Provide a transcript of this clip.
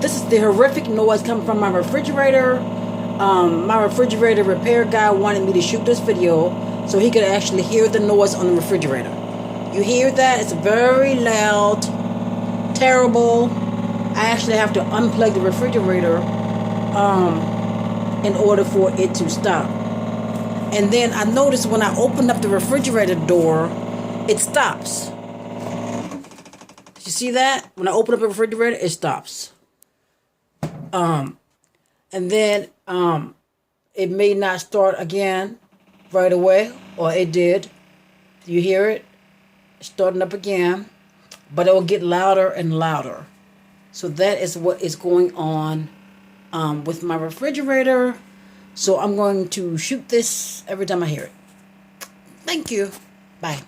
This is the horrific noise coming from my refrigerator. My refrigerator repair guy wanted me to shoot this video so he could actually hear the noise on the refrigerator. You hear that? It's very loud, terrible. I actually have to unplug the refrigerator in order for it to stop. And then I noticed when I open up the refrigerator door, it stops. Did you see that? When I open up the refrigerator, it stops. And then it may not start again right away, or it did. Do you hear it? It's starting up again, but it will get louder and louder. So that is what is going on with my refrigerator. So I'm going to shoot this every time I hear it. Thank you. Bye.